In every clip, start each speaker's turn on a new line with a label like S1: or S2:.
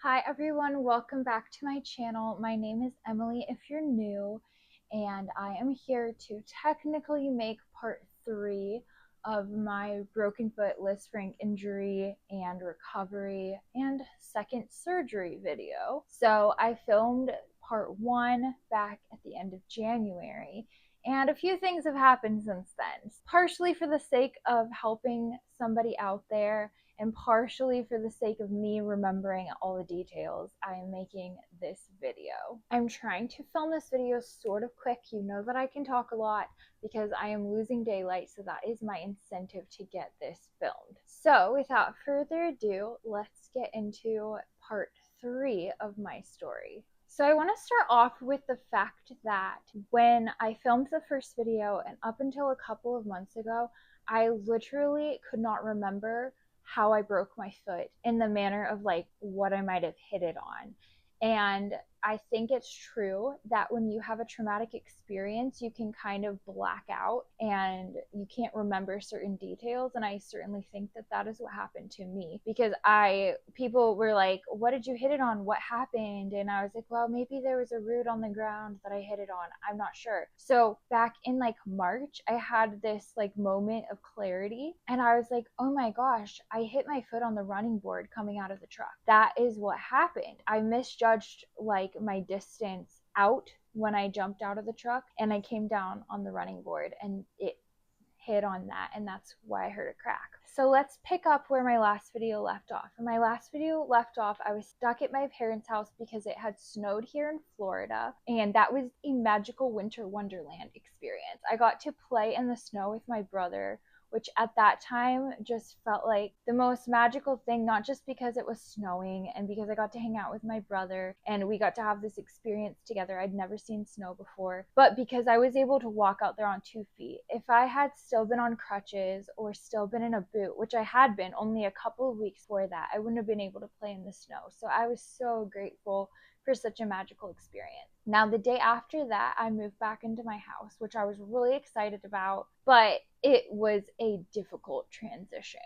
S1: Hi everyone, welcome back to my channel. My name is Emily if you're new, and I am here to technically make part 3 of my broken foot Lisfranc injury and recovery and second surgery video. So I filmed part 1 back at the end of January, and a few things have happened since then, partially for the sake of helping somebody out there and partially for the sake of me remembering all the details, I am making this video. I'm trying to film this video sort of quick. You know that I can talk a lot because I am losing daylight, so that is my incentive to get this filmed. So without further ado, let's get into part 3 of my story. So I want to start off with the fact that when I filmed the first video and up until a couple of months ago, I literally could not remember how I broke my foot in the manner of like what I might have hit it on. And I think it's true that when you have a traumatic experience, you can kind of black out and you can't remember certain details. And I certainly think that that is what happened to me because people were like, what did you hit it on? What happened? And I was like, well, maybe there was a root on the ground that I hit it on. I'm not sure. So back in like March, I had this like moment of clarity and I was like, oh my gosh, I hit my foot on the running board coming out of the truck. That is what happened. I misjudged like my distance out when I jumped out of the truck and I came down on the running board and it hit on that, and that's why I heard a crack. So let's pick up where my last video left off. In my last video left off, I was stuck at my parents' house because it had snowed here in Florida, and that was a magical winter wonderland experience. I got to play in the snow with my brother, which at that time just felt like the most magical thing, not just because it was snowing and because I got to hang out with my brother and we got to have this experience together. I'd never seen snow before, but because I was able to walk out there on 2 feet. If I had still been on crutches or still been in a boot, which I had been only a couple of weeks before that, I wouldn't have been able to play in the snow. So I was so grateful for such a magical experience. Now, the day after that, I moved back into my house, which I was really excited about, but it was a difficult transition.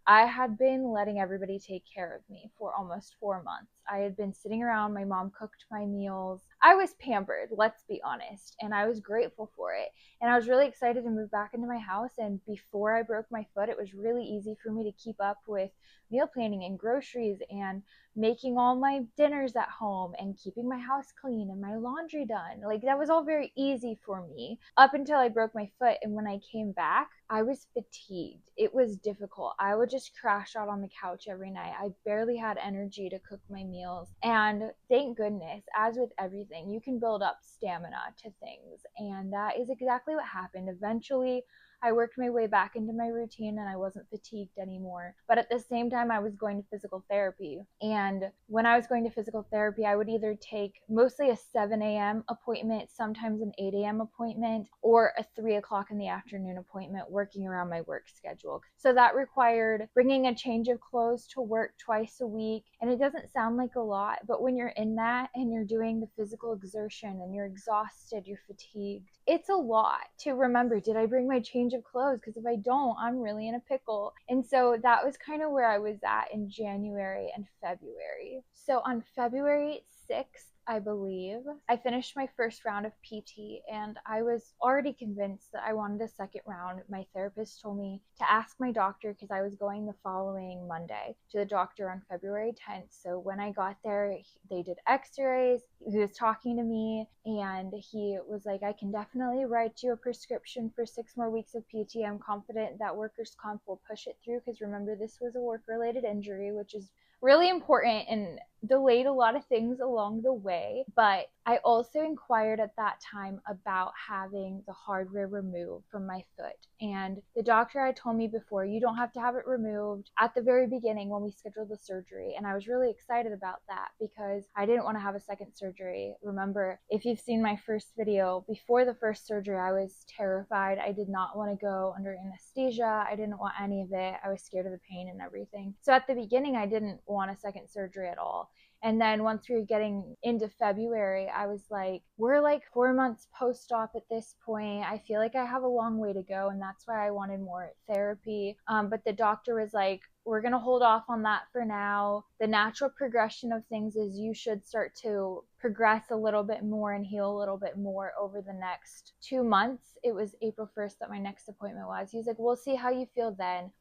S1: I had been letting everybody take care of me for almost 4 months. I had been sitting around, my mom cooked my meals. I was pampered, let's be honest, and I was grateful for it. And I was really excited to move back into my house, and before I broke my foot, it was really easy for me to keep up with meal planning and groceries and making all my dinners at home and keeping my house clean and my laundry done. Like that was all very easy for me up until I broke my foot. And when I came back, I was fatigued. It was difficult. I would just crash out on the couch every night. I barely had energy to cook my meals. And thank goodness, as with everything, you can build up stamina to things. And that is exactly what happened. Eventually, I worked my way back into my routine and I wasn't fatigued anymore. But at the same time, I was going to physical therapy. And when I was going to physical therapy, I would either take mostly a 7 a.m. appointment, sometimes an 8 a.m. appointment, or a 3 o'clock in the afternoon appointment, working around my work schedule. So that required bringing a change of clothes to work twice a week. And it doesn't sound like a lot, but when you're in that and you're doing the physical exertion and you're exhausted, you're fatigued, it's a lot to remember, did I bring my change of clothes? Because if I don't, I'm really in a pickle. And so that was kind of where I was at in January and February. So on February 6th, I believe, I finished my first round of PT and I was already convinced that I wanted a second round. My therapist told me to ask my doctor because I was going the following Monday to the doctor on February 10th. So when I got there, they did x-rays. He was talking to me and he was like, I can definitely write you a prescription for 6 more weeks of PT. I'm confident that workers' comp will push it through because remember, this was a work-related injury, which is really important and delayed a lot of things along the way. But I also inquired at that time about having the hardware removed from my foot. And the doctor had told me before, you don't have to have it removed at the very beginning when we scheduled the surgery. And I was really excited about that because I didn't want to have a second surgery. Remember, if you've seen my first video, before the first surgery, I was terrified. I did not want to go under anesthesia. I didn't want any of it. I was scared of the pain and everything. So at the beginning, I didn't want a second surgery at all. And then once we were getting into February, I was like, we're like 4 months post-op at this point. I feel like I have a long way to go. And that's why I wanted more therapy. But the doctor was like, we're going to hold off on that for now. The natural progression of things is you should start to progress a little bit more and heal a little bit more over the next 2 months. It was April 1st that my next appointment was. He's like, we'll see how you feel then.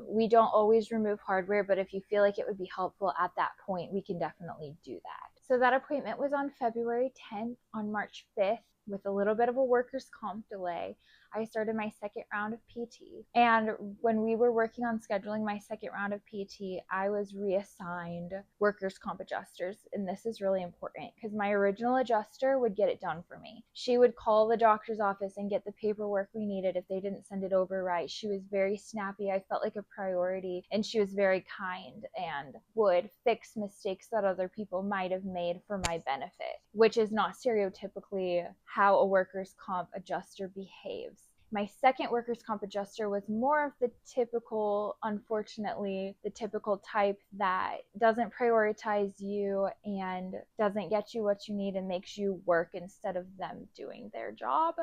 S1: We don't always remove hardware, but if you feel like it would be helpful at that point, we can definitely do that. So that appointment was on February 10th. On March 5th, with a little bit of a workers' comp delay, I started my second round of PT. And when we were working on scheduling my second round of PT, I was reassigned workers' comp adjusters. And this is really important because my original adjuster would get it done for me. She would call the doctor's office and get the paperwork we needed if they didn't send it over right. She was very snappy. I felt like a priority, and she was very kind and would fix mistakes that other people might have made for my benefit, which is not stereotypically how a workers' comp adjuster behaves. My second workers' comp adjuster was more of the typical, unfortunately, the typical type that doesn't prioritize you and doesn't get you what you need and makes you work instead of them doing their job.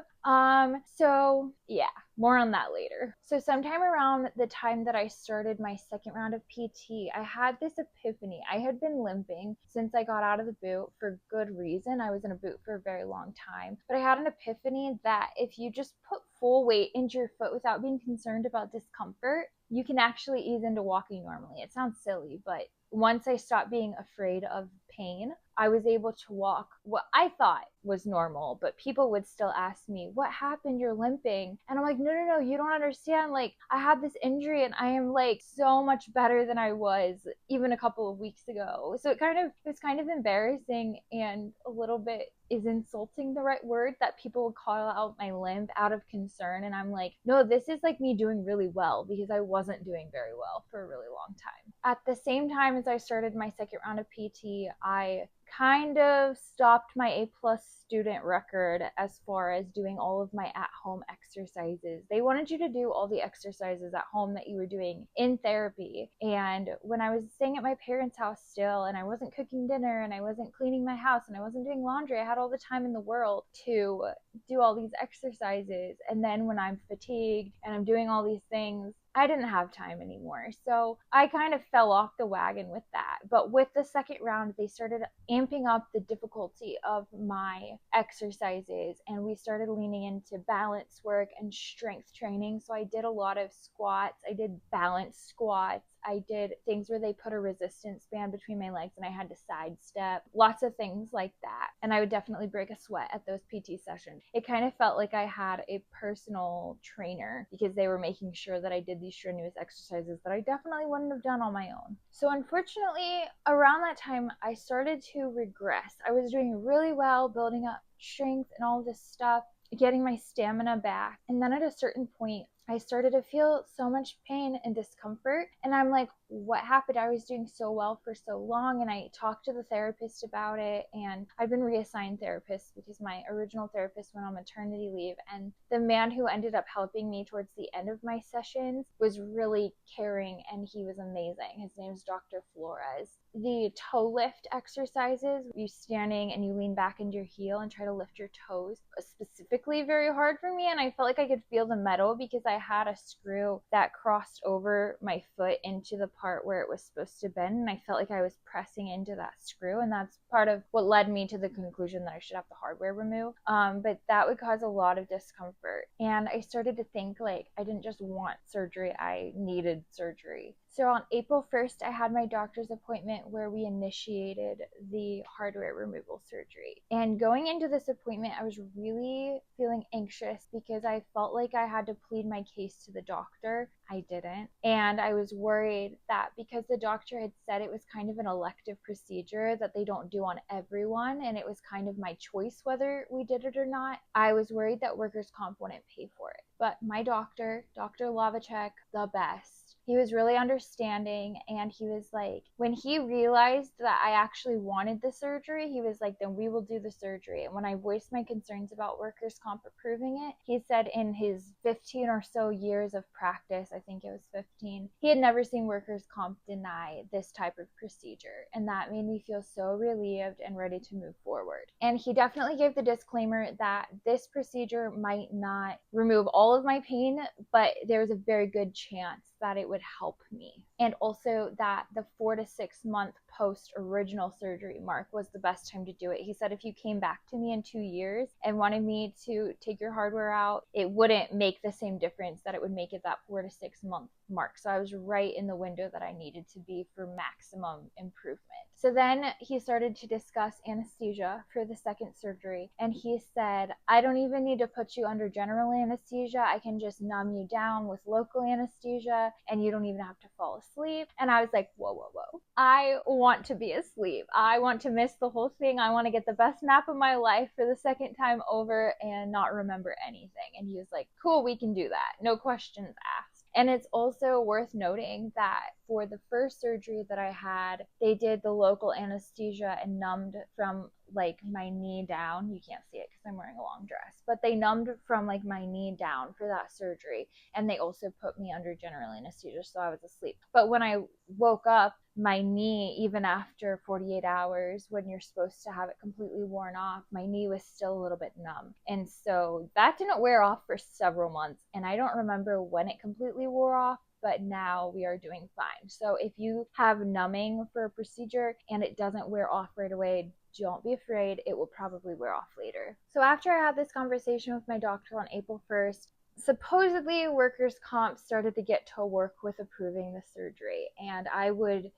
S1: So yeah, more on that later. So sometime around the time that I started my second round of PT, I had this epiphany. I had been limping since I got out of the boot for good reason. I was in a boot for a very long time, but I had an epiphany that if you just put full weight into your foot without being concerned about discomfort, you can actually ease into walking normally. It sounds silly, but once I stopped being afraid of pain, I was able to walk what I thought was normal, but people would still ask me, what happened? You're limping. And I'm like, no, you don't understand. Like, I had this injury and I am like so much better than I was even a couple of weeks ago. So it was kind of embarrassing and a little bit, is insulting the right word, that people would call out my limp out of concern. And I'm like, no, this is like me doing really well, because I wasn't doing very well for a really long time. At the same time as I started my second round of PT, I kind of stopped my A+ student record as far as doing all of my at-home exercises. They wanted you to do all the exercises at home that you were doing in therapy. And when I was staying at my parents' house still, and I wasn't cooking dinner, and I wasn't cleaning my house, and I wasn't doing laundry, I had all the time in the world to do all these exercises. And then when I'm fatigued and I'm doing all these things, I didn't have time anymore. So I kind of fell off the wagon with that. But with the second round, they started amping up the difficulty of my exercises, and we started leaning into balance work and strength training. So I did a lot of squats. I did balance squats. I did things where they put a resistance band between my legs and I had to sidestep, lots of things like that. And I would definitely break a sweat at those PT sessions. It kind of felt like I had a personal trainer, because they were making sure that I did these strenuous exercises that I definitely wouldn't have done on my own. So unfortunately, around that time, I started to regress. I was doing really well, building up strength and all this stuff, getting my stamina back. And then at a certain point, I started to feel so much pain and discomfort. And I'm like, what happened? I was doing so well for so long. And I talked to the therapist about it. And I've been reassigned therapists because my original therapist went on maternity leave. And the man who ended up helping me towards the end of my sessions was really caring, and he was amazing. His name is Dr. Flores. The toe lift exercises, you standing and you lean back into your heel and try to lift your toes, was specifically very hard for me. And I felt like I could feel the metal because I had a screw that crossed over my foot into the part where it was supposed to bend, and I felt like I was pressing into that screw, and that's part of what led me to the conclusion that I should have the hardware removed. But that would cause a lot of discomfort, and I started to think like I didn't just want surgery, I needed surgery. So on April 1st, I had my doctor's appointment where we initiated the hardware removal surgery. And going into this appointment, I was really feeling anxious because I felt like I had to plead my case to the doctor. I didn't. And I was worried that because the doctor had said it was kind of an elective procedure that they don't do on everyone, and it was kind of my choice whether we did it or not, I was worried that workers' comp wouldn't pay for it. But my doctor, Dr. Lavacek, the best, he was really understanding, and he was like, when he realized that I actually wanted the surgery, he was like, then we will do the surgery. And when I voiced my concerns about workers' comp approving it, he said in his 15 or so years of practice, I think it was 15, he had never seen workers' comp deny this type of procedure. And that made me feel so relieved and ready to move forward. And he definitely gave the disclaimer that this procedure might not remove all of my pain, but there was a very good chance that it would help me. and also that the 4 to 6 month post original surgery mark was the best time to do it. He said if you came back to me in 2 years and wanted me to take your hardware out, it wouldn't make the same difference that it would make at that 4 to 6 month mark. So I was right in the window that I needed to be for maximum improvement. So then he started to discuss anesthesia for the second surgery, and he said, I don't even need to put you under general anesthesia. I can just numb you down with local anesthesia and you don't even have to fall asleep. And I was like, whoa, whoa, whoa. I want to be asleep. I want to miss the whole thing. I want to get the best nap of my life for the second time over and not remember anything. And he was like, cool, we can do that. No questions asked. And it's also worth noting that for the first surgery that I had, they did the local anesthesia and numbed from like my knee down. You can't see it because I'm wearing a long dress, but they numbed from like my knee down for that surgery. And they also put me under general anesthesia, so I was asleep. But when I woke up, my knee, even after 48 hours, when you're supposed to have it completely worn off, my knee was still a little bit numb. And so that didn't wear off for several months. And I don't remember when it completely wore off, but now we are doing fine. So if you have numbing for a procedure and it doesn't wear off right away, don't be afraid. It will probably wear off later. So after I had this conversation with my doctor on April 1st, supposedly workers' comp started to get to work with approving the surgery, and I would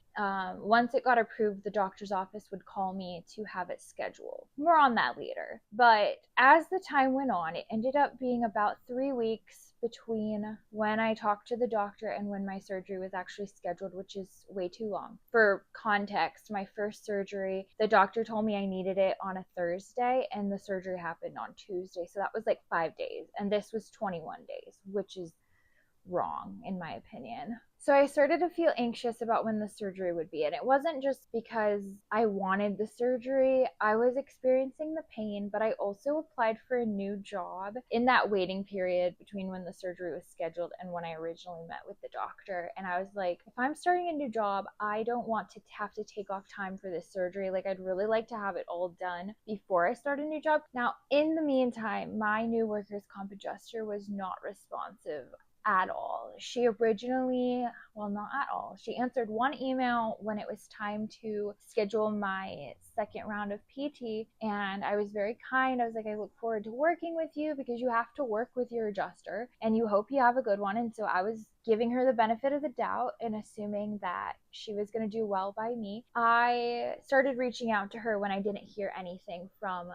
S1: once it got approved, the doctor's office would call me to have it scheduled. More on that later. But as the time went on, it ended up being about 3 weeks between when I talked to the doctor and when my surgery was actually scheduled, which is way too long. For context, my first surgery, the doctor told me I needed it on a Thursday and the surgery happened on Tuesday. So that was like 5 days. And this was 21 days, which is wrong in my opinion. So I started to feel anxious about when the surgery would be. And it wasn't just because I wanted the surgery. I was experiencing the pain, but I also applied for a new job in that waiting period between when the surgery was scheduled and when I originally met with the doctor. And I was like, if I'm starting a new job, I don't want to have to take off time for this surgery. Like, I'd really like to have it all done before I start a new job. Now, in the meantime, my new workers' comp adjuster was not responsive at all. She originally, well, not at all. She answered one email when it was time to schedule my second round of PT, and I was very kind. I was like, I look forward to working with you because you have to work with your adjuster and you hope you have a good one. And so I was giving her the benefit of the doubt and assuming that she was going to do well by me. I started reaching out to her when I didn't hear anything from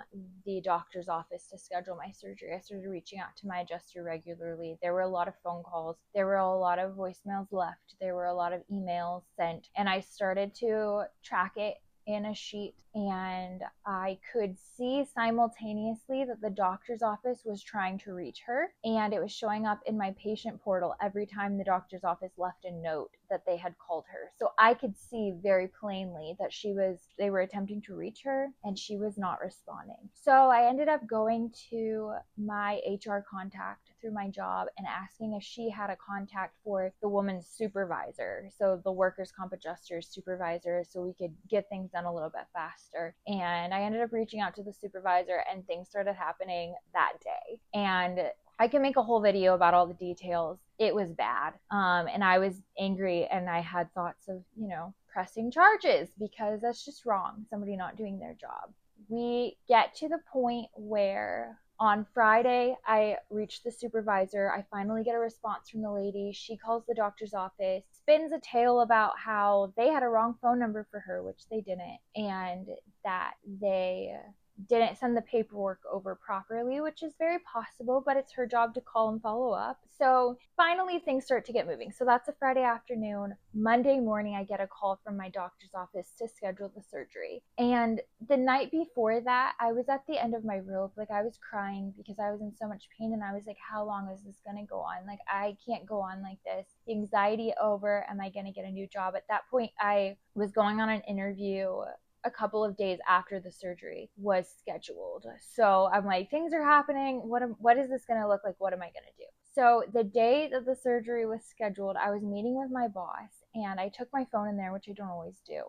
S1: the doctor's office to schedule my surgery. I started reaching out to my adjuster regularly. There were a lot of phone calls. There were a lot of voicemails left. There were a lot of emails sent. And I started to track it in a sheet, and I could see simultaneously that the doctor's office was trying to reach her, and it was showing up in my patient portal every time the doctor's office left a note that they had called her. So I could see very plainly that they were attempting to reach her and she was not responding. So I ended up going to my HR contact through my job and asking if she had a contact for the woman's supervisor, so the workers' comp adjuster's supervisor, so we could get things done a little bit faster. And I ended up reaching out to the supervisor and things started happening that day. And I can make a whole video about all the details. It was bad. And I was angry and I had thoughts of, pressing charges because that's just wrong. Somebody not doing their job. We get to the point where on Friday, I reach the supervisor. I finally get a response from the lady. She calls the doctor's office, spins a tale about how they had a wrong phone number for her, which they didn't, and that they didn't send the paperwork over properly, which is very possible, but it's her job to call and follow up. So finally things start to get moving. So that's a Friday afternoon. Monday morning, I get a call from my doctor's office to schedule the surgery. And the night before that, I was at the end of my rope. Like, I was crying because I was in so much pain, and I was like, how long is this going to go on? Like, I can't go on like this. The anxiety over, am I going to get a new job? At that point, I was going on an interview a couple of days after the surgery was scheduled. So I'm like, things are happening. What is this going to look like? What am I going to do? So the day that the surgery was scheduled, I was meeting with my boss and I took my phone in there, which I don't always do.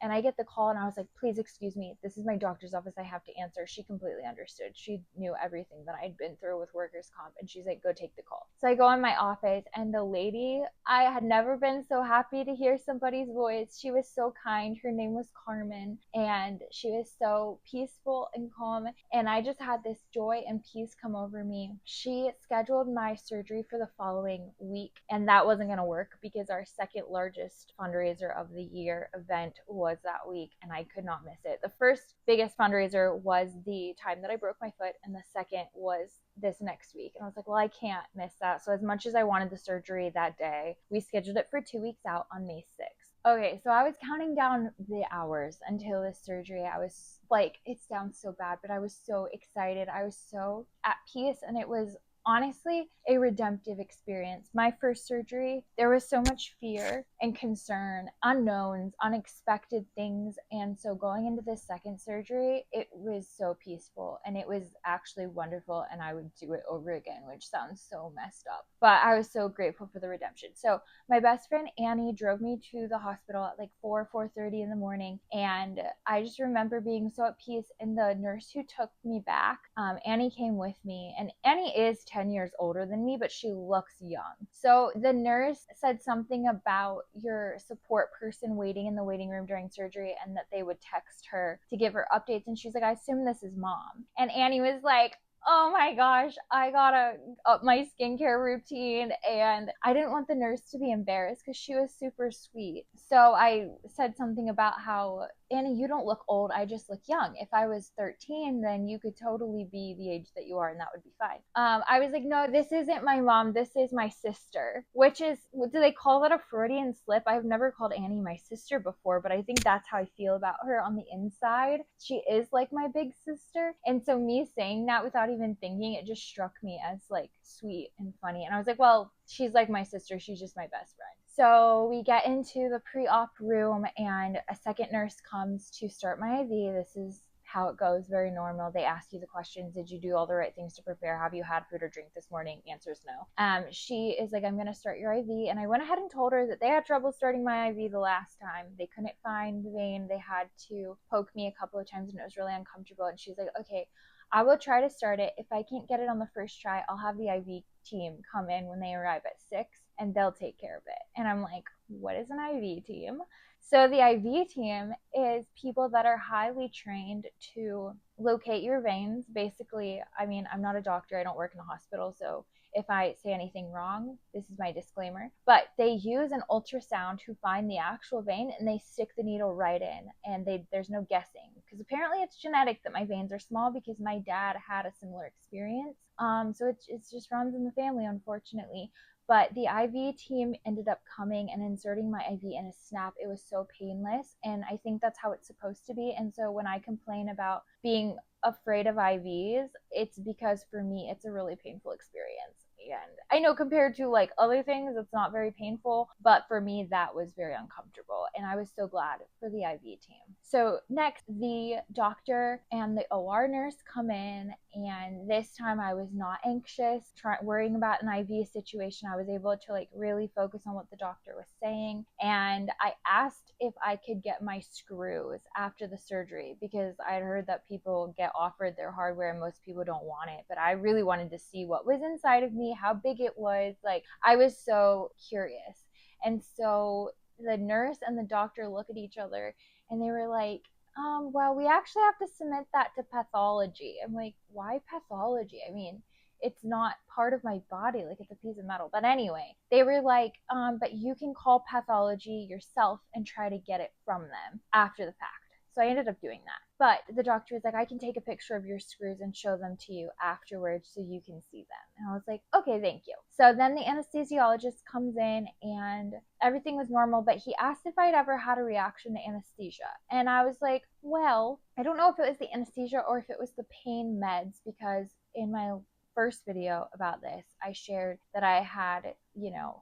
S1: And I get the call and I was like, please excuse me, this is my doctor's office, I have to answer. She completely understood. She knew everything that I'd been through with workers' comp, and she's like, go take the call. So I go in my office, and the lady, I had never been so happy to hear somebody's voice. She was so kind. Her name was Carmen, and she was so peaceful and calm, and I just had this joy and peace come over me. She scheduled my surgery for the following week, and that wasn't going to work because our second largest fundraiser of the year event was that week, and I could not miss it. The first biggest fundraiser was the time that I broke my foot, and the second was this next week. And I was like, well, I can't miss that. So as much as I wanted the surgery that day, we scheduled it for 2 weeks out on May 6th. Okay, so I was counting down the hours until this surgery. I was like, it sounds so bad, but I was so excited. I was so at peace, and it was honestly a redemptive experience. My first surgery, there was so much fear and concern, unknowns, unexpected things. And so going into this second surgery, it was so peaceful, and it was actually wonderful, and I would do it over again, which sounds so messed up. But I was so grateful for the redemption. So my best friend Annie drove me to the hospital at like 4:30 in the morning, and I just remember being so at peace. And the nurse who took me back, Annie came with me, and Annie is 10 years older than me, but she looks young. So the nurse said something about your support person waiting in the waiting room during surgery, and that they would text her to give her updates. And she's like, I assume this is mom. And Annie was like, oh my gosh, I gotta up my skincare routine. And I didn't want the nurse to be embarrassed because she was super sweet. So I said something about how, Annie, you don't look old, I just look young. If I was 13, then you could totally be the age that you are, and that would be fine. I was like, no, this isn't my mom, this is my sister. Which is, do they call that a Freudian slip? I've never called Annie my sister before, but I think that's how I feel about her on the inside. She is like my big sister. And so me saying that without even thinking, it just struck me as like sweet and funny. And I was like, well, she's like my sister, she's just my best friend. So we get into the pre-op room, and a second nurse comes to start my IV. This is how it goes, very normal. They ask you the questions. Did you do all the right things to prepare? Have you had food or drink this morning? Answers no. She is like, I'm going to start your IV. And I went ahead and told her that they had trouble starting my IV the last time. They couldn't find the vein. They had to poke me a couple of times, and it was really uncomfortable. And she's like, okay, I will try to start it. If I can't get it on the first try, I'll have the IV team come in when they arrive at 6, and they'll take care of it. And I'm like, what is an IV team? So the IV team is people that are highly trained to locate your veins. Basically, I mean, I'm not a doctor, I don't work in a hospital, so if I say anything wrong, this is my disclaimer. But they use an ultrasound to find the actual vein, and they stick the needle right in, and there's no guessing. Because apparently it's genetic that my veins are small, because my dad had a similar experience. So it just runs in the family, unfortunately. But the IV team ended up coming and inserting my IV in a snap. It was so painless, and I think that's how it's supposed to be. And so when I complain about being afraid of IVs, it's because for me, it's a really painful experience. And I know compared to like other things, it's not very painful, but for me, that was very uncomfortable. And I was so glad for the IV team. So next, the doctor and the OR nurse come in, and this time I was not anxious, worrying about an IV situation. I was able to like really focus on what the doctor was saying. And I asked if I could get my screws after the surgery, because I'd heard that people get offered their hardware and most people don't want it. But I really wanted to see what was inside of me, how big it was. Like, I was so curious. And so the nurse and the doctor look at each other, and they were like, well, we actually have to submit that to pathology. I'm like, why pathology? I mean, it's not part of my body, like it's a piece of metal. But anyway, they were like, but you can call pathology yourself and try to get it from them after the fact. So I ended up doing that. But the doctor was like, I can take a picture of your screws and show them to you afterwards so you can see them. And I was like, okay, thank you. So then the anesthesiologist comes in, and everything was normal, but he asked if I'd ever had a reaction to anesthesia. And I was like, well, I don't know if it was the anesthesia or if it was the pain meds, because in my first video about this, I shared that I had,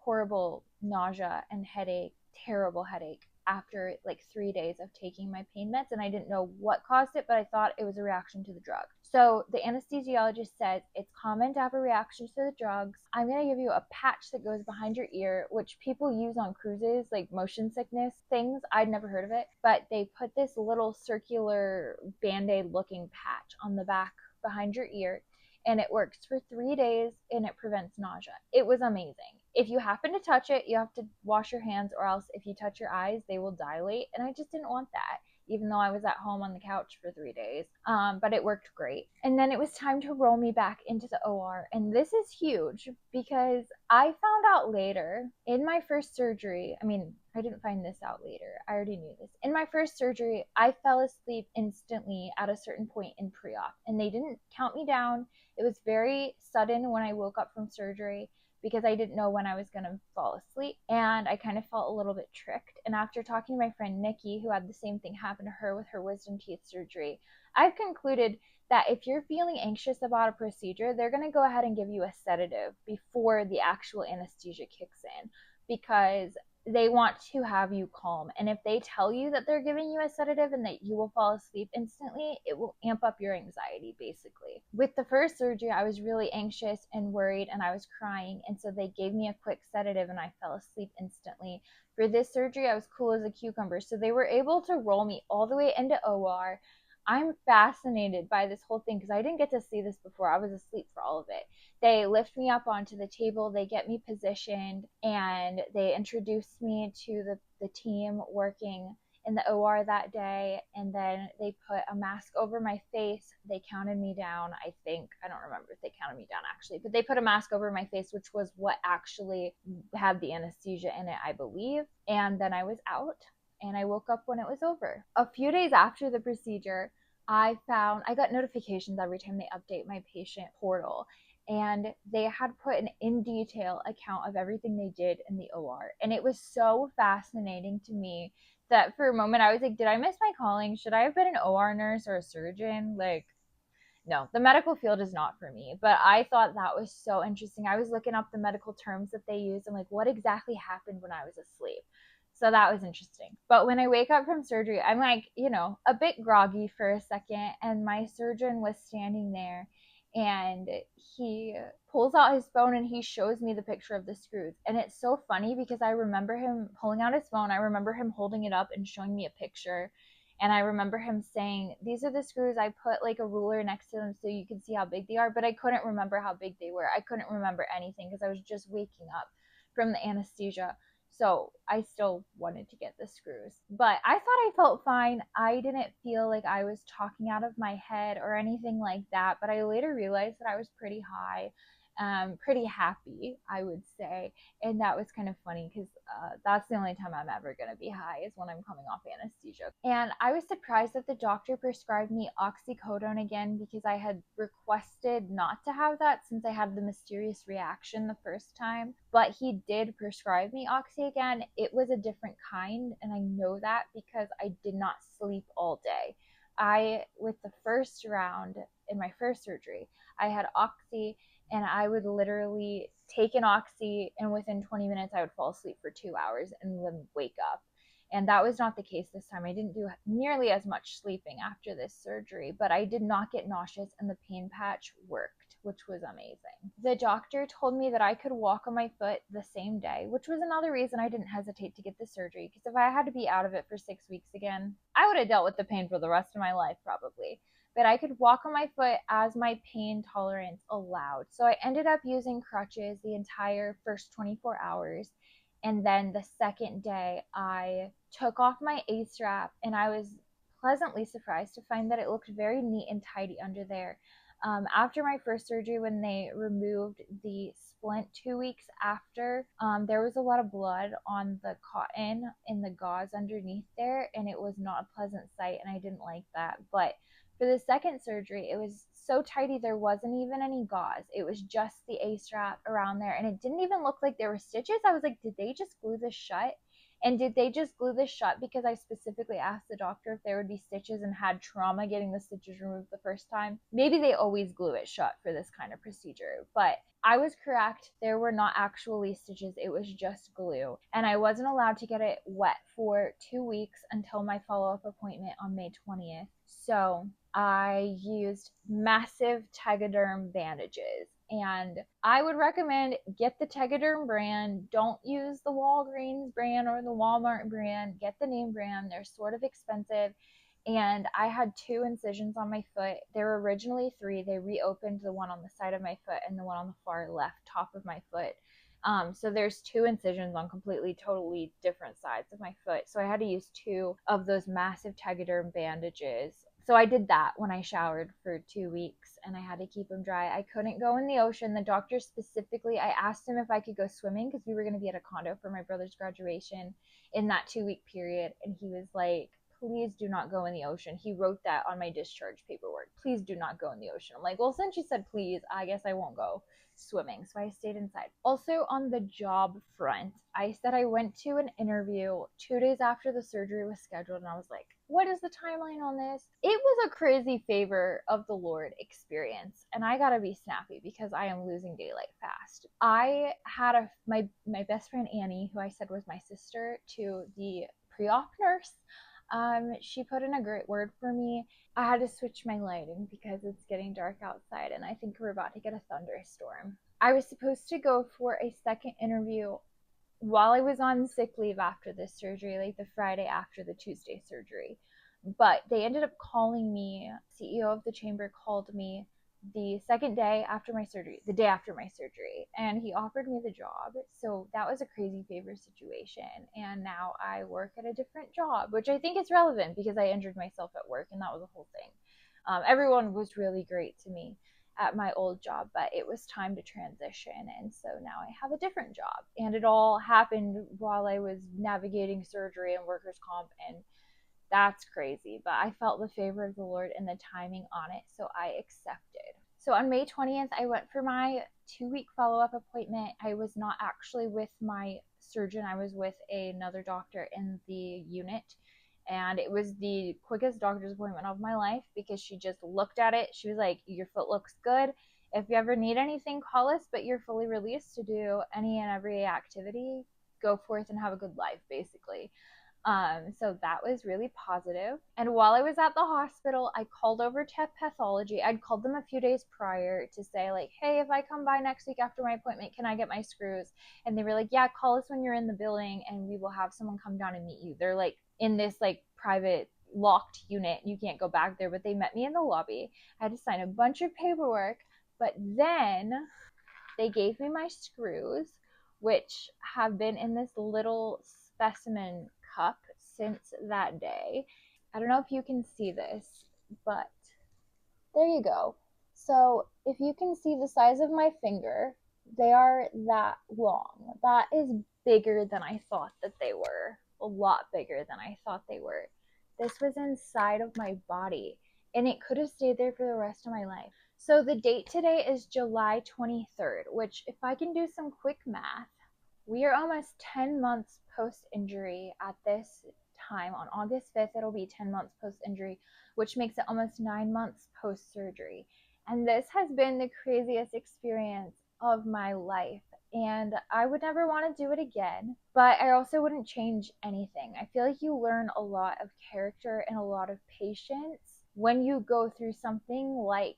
S1: horrible nausea and headache, terrible headache after like 3 days of taking my pain meds, and I didn't know what caused it, but I thought it was a reaction to the drug. So the anesthesiologist said it's common to have a reaction to the drugs. I'm going to give you a patch that goes behind your ear, which people use on cruises, like motion sickness things. I'd never heard of it, but they put this little circular Band-Aid looking patch on the back behind your ear, and it works for 3 days and it prevents nausea. It was amazing. If you happen to touch it, you have to wash your hands, or else if you touch your eyes, they will dilate. And I just didn't want that, even though I was at home on the couch for 3 days. But it worked great. And then it was time to roll me back into the OR. And this is huge because I found out later in my first surgery, I didn't find this out later. I already knew this. In my first surgery, I fell asleep instantly at a certain point in pre-op, and they didn't count me down. It was very sudden when I woke up from surgery because I didn't know when I was going to fall asleep, and I kind of felt a little bit tricked. And after talking to my friend Nikki, who had the same thing happen to her with her wisdom teeth surgery, I've concluded that if you're feeling anxious about a procedure, they're going to go ahead and give you a sedative before the actual anesthesia kicks in, because they want to have you calm. And if they tell you that they're giving you a sedative and that you will fall asleep instantly, it will amp up your anxiety, basically. With the first surgery, I was really anxious and worried, and I was crying. And so they gave me a quick sedative and I fell asleep instantly. For this surgery, I was cool as a cucumber. So they were able to roll me all the way into OR. I'm fascinated by this whole thing because I didn't get to see this before. I was asleep for all of it. They lift me up onto the table, they get me positioned, and they introduced me to the team working in the OR that day. And then they put a mask over my face. They counted me down, I think. I don't remember if they counted me down actually, but they put a mask over my face, which was what actually had the anesthesia in it, I believe. And then I was out, and I woke up when it was over. A few days after the procedure, I got notifications every time they update my patient portal, and they had put an in detail account of everything they did in the OR. And it was so fascinating to me that for a moment I was like, did I miss my calling? Should I have been an OR nurse or a surgeon? Like, no, the medical field is not for me. But I thought that was so interesting. I was looking up the medical terms that they use and like what exactly happened when I was asleep. So that was interesting. But when I wake up from surgery, I'm like, a bit groggy for a second. And my surgeon was standing there, and he pulls out his phone and he shows me the picture of the screws. And it's so funny because I remember him pulling out his phone. I remember him holding it up and showing me a picture. And I remember him saying, these are the screws. I put like a ruler next to them so you can see how big they are. But I couldn't remember how big they were. I couldn't remember anything because I was just waking up from the anesthesia. So I still wanted to get the screws. But I thought I felt fine. I didn't feel like I was talking out of my head or anything like that. But I later realized that I was pretty high, pretty happy, I would say. And that was kind of funny because that's the only time I'm ever going to be high, is when I'm coming off anesthesia. And I was surprised that the doctor prescribed me oxycodone again, because I had requested not to have that since I had the mysterious reaction the first time. But he did prescribe me oxy again. It was a different kind, and I know that because I did not sleep all day. With the first round in my first surgery, I had oxy, and I would literally take an oxy, and within 20 minutes I would fall asleep for 2 hours and then wake up. And that was not the case this time. I didn't do nearly as much sleeping after this surgery, but I did not get nauseous, and the pain patch worked, which was amazing. The doctor told me that I could walk on my foot the same day, which was another reason I didn't hesitate to get the surgery, because if I had to be out of it for 6 weeks again, I would have dealt with the pain for the rest of my life probably. But I could walk on my foot as my pain tolerance allowed. So I ended up using crutches the entire first 24 hours. And then the second day, I took off my A-strap, and I was pleasantly surprised to find that it looked very neat and tidy under there. After my first surgery, when they removed the splint 2 weeks after, there was a lot of blood on the cotton in the gauze underneath there, and it was not a pleasant sight, and I didn't like that. But for the second surgery, it was so tidy, there wasn't even any gauze. It was just the A-strap around there, and it didn't even look like there were stitches. I was like, did they just glue this shut? And did they just glue this shut because I specifically asked the doctor if there would be stitches and had trauma getting the stitches removed the first time? Maybe they always glue it shut for this kind of procedure, but I was correct. There were not actually stitches. It was just glue. And I wasn't allowed to get it wet for 2 weeks until my follow-up appointment on May 20th. So I used massive Tegaderm bandages. And I would recommend get the Tegaderm brand. Don't use the Walgreens brand or the Walmart brand. Get the name brand. They're sort of expensive. And I had 2 incisions on my foot. There were originally 3. They reopened the one on the side of my foot and the one on the far left top of my foot. So there's 2 incisions on completely, totally different sides of my foot. So I had to use 2 of those massive Tegaderm bandages. So I did that when I showered for 2 weeks, and I had to keep them dry. I couldn't go in the ocean. The doctor specifically, I asked him if I could go swimming because we were going to be at a condo for my brother's graduation in that 2-week period. And he was like, please do not go in the ocean. He wrote that on my discharge paperwork. Please do not go in the ocean. I'm like, well, since you said please, I guess I won't go swimming. So I stayed inside. Also, on the job front, I said I went to an interview 2 days after the surgery was scheduled, and I was like, what is the timeline on this? It was a crazy favor of the Lord experience, and I gotta be snappy because I am losing daylight fast. I had my best friend Annie, who I said was my sister to the pre-op nurse. She put in a great word for me. I had to switch my lighting because it's getting dark outside and I think we're about to get a thunderstorm. I was supposed to go for a second interview while I was on sick leave after this surgery, like the Friday after the Tuesday surgery. But they ended up calling me, CEO of the chamber called me the second day after my surgery, the day after my surgery, and he offered me the job. So that was a crazy favor situation. And now I work at a different job, which I think is relevant because I injured myself at work and that was a whole thing. Everyone was really great to me at my old job, but it was time to transition. And so now I have a different job. And it all happened while I was navigating surgery and workers' comp, and that's crazy, but I felt the favor of the Lord and the timing on it, so I accepted. So on May 20th, I went for my 2-week follow-up appointment. I was not actually with my surgeon. I was with another doctor in the unit, and it was the quickest doctor's appointment of my life because she just looked at it. She was like, your foot looks good. If you ever need anything, call us, but you're fully released to do any and every activity. Go forth and have a good life, basically. So that was really positive. And while I was at the hospital, I called over to pathology. I'd called them a few days prior to say, like, hey, if I come by next week after my appointment, can I get my screws? And they were like, yeah, call us when you're in the building and we will have someone come down and meet you. They're like in this like private locked unit. You can't go back there, but they met me in the lobby. I had to sign a bunch of paperwork, but then they gave me my screws, which have been in this little specimen cup since that day. I don't know if you can see this, but there you go. So if you can see the size of my finger, they are that long. That is bigger than I thought that they were. A lot bigger than I thought they were. This was inside of my body, and it could have stayed there for the rest of my life. So the date today is July 23rd, which if I can do some quick math, we are almost 10 months post-injury at this time. On August 5th, it'll be 10 months post-injury, which makes it almost 9 months post-surgery. And this has been the craziest experience of my life. And I would never want to do it again, but I also wouldn't change anything. I feel like you learn a lot of character and a lot of patience when you go through something like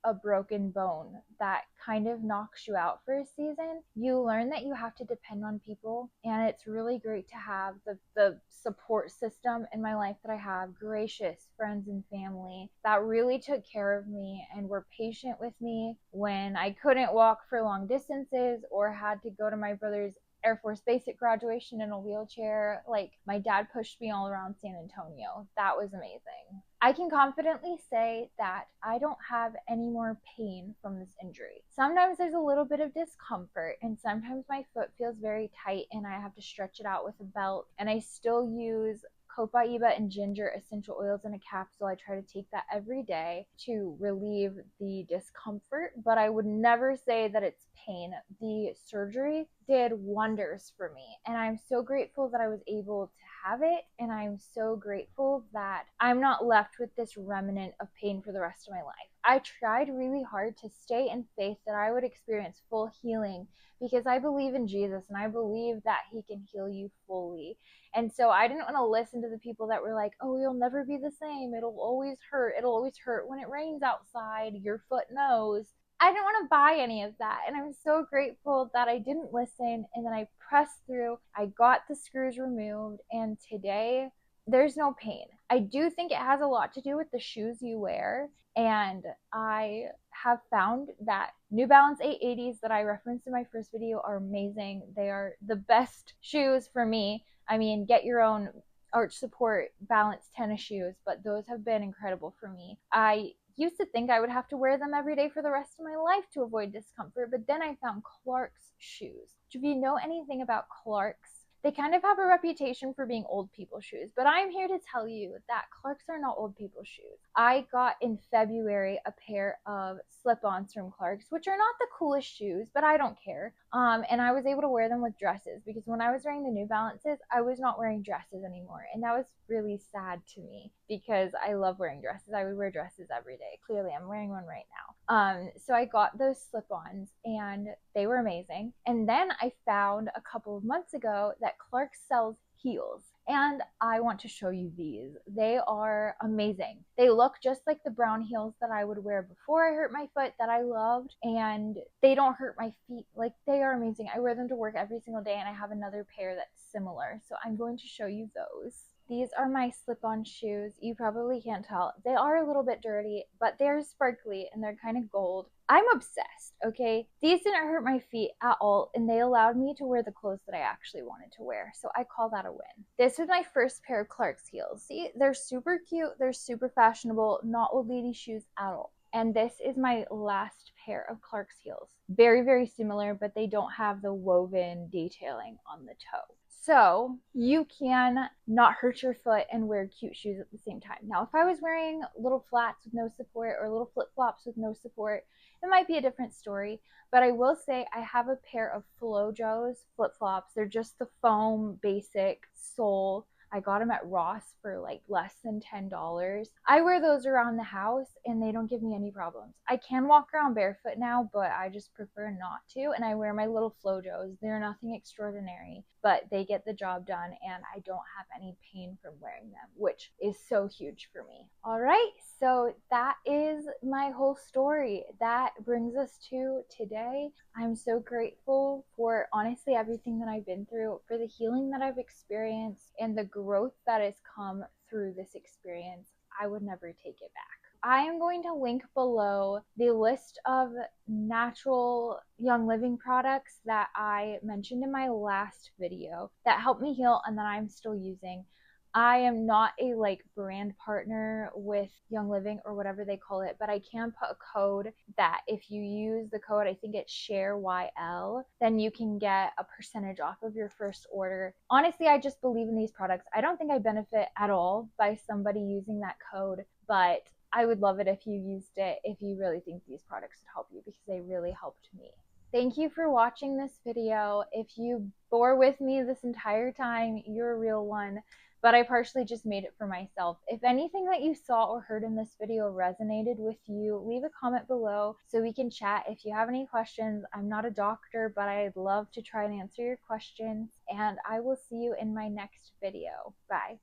S1: a broken bone that kind of knocks you out for a season. You learn that you have to depend on people, and it's really great to have the support system in my life that I have, gracious friends and family that really took care of me and were patient with me when I couldn't walk for long distances or had to go to my brother's Air Force basic graduation in a wheelchair. Like, my dad pushed me all around San Antonio. That was amazing. I can confidently say that I don't have any more pain from this injury. Sometimes there's a little bit of discomfort, and sometimes my foot feels very tight and I have to stretch it out with a belt, and I still use copaiba and ginger essential oils in a capsule. I try to take that every day to relieve the discomfort, but I would never say that it's pain. The surgery did wonders for me, and I'm so grateful that I was able to have it, and I'm so grateful that I'm not left with this remnant of pain for the rest of my life. I tried really hard to stay in faith that I would experience full healing because I believe in Jesus and I believe that he can heal you fully. And so I didn't want to listen to the people that were like, oh, you'll never be the same. It'll always hurt. It'll always hurt when it rains outside. Your foot knows. I didn't want to buy any of that. And I'm so grateful that I didn't listen. And then I pressed through. I got the screws removed. And today, there's no pain. I do think it has a lot to do with the shoes you wear. And I have found that New Balance 880s that I referenced in my first video are amazing. They are the best shoes for me. I mean, get your own arch support balanced tennis shoes, but those have been incredible for me. I used to think I would have to wear them every day for the rest of my life to avoid discomfort, but then I found Clarks shoes. If you know anything about Clarks, they kind of have a reputation for being old people shoes, but I'm here to tell you that Clarks are not old people shoes. I got in February a pair of slip-ons from Clarks, which are not the coolest shoes, but I don't care. And I was able to wear them with dresses because when I was wearing the New Balances, I was not wearing dresses anymore. And that was really sad to me because I love wearing dresses. I would wear dresses every day. Clearly, I'm wearing one right now. So I got those slip-ons and they were amazing. And then I found a couple of months ago that Clarks sells heels. And I want to show you these. They are amazing. They look just like the brown heels that I would wear before I hurt my foot that I loved. And they don't hurt my feet. Like, they are amazing. I wear them to work every single day and I have another pair that's similar. So I'm going to show you those. These are my slip-on shoes. You probably can't tell. They are a little bit dirty, but they're sparkly and they're kind of gold. I'm obsessed, okay? These didn't hurt my feet at all, and they allowed me to wear the clothes that I actually wanted to wear, so I call that a win. This was my first pair of Clarks heels. See, they're super cute, they're super fashionable, not old lady shoes at all. And this is my last pair of Clarks heels. Very, very similar, but they don't have the woven detailing on the toe. So you can not hurt your foot and wear cute shoes at the same time. Now, if I was wearing little flats with no support or little flip-flops with no support, it might be a different story. But I will say I have a pair of FloJo's flip-flops. They're just the foam basic sole. I got them at Ross for like less than $10. I wear those around the house and they don't give me any problems. I can walk around barefoot now, but I just prefer not to. And I wear my little FloJo's. They're nothing extraordinary, but they get the job done and I don't have any pain from wearing them, which is so huge for me. All right, so that is my whole story. That brings us to today. I'm so grateful for honestly everything that I've been through, for the healing that I've experienced, and the growth that has come through this experience. I would never take it back. I am going to link below the list of natural Young Living products that I mentioned in my last video that helped me heal and that I'm still using. I am not a brand partner with Young Living or whatever they call it, but I can put a code that if you use the code, I think it's SHAREYL, then you can get a percentage off of your first order. Honestly, I just believe in these products. I don't think I benefit at all by somebody using that code, but I would love it if you used it if you really think these products would help you because they really helped me. Thank you for watching this video. If you bore with me this entire time, you're a real one. But I partially just made it for myself. If anything that you saw or heard in this video resonated with you, leave a comment below so we can chat. If you have any questions, I'm not a doctor, but I'd love to try and answer your questions. And I will see you in my next video. Bye.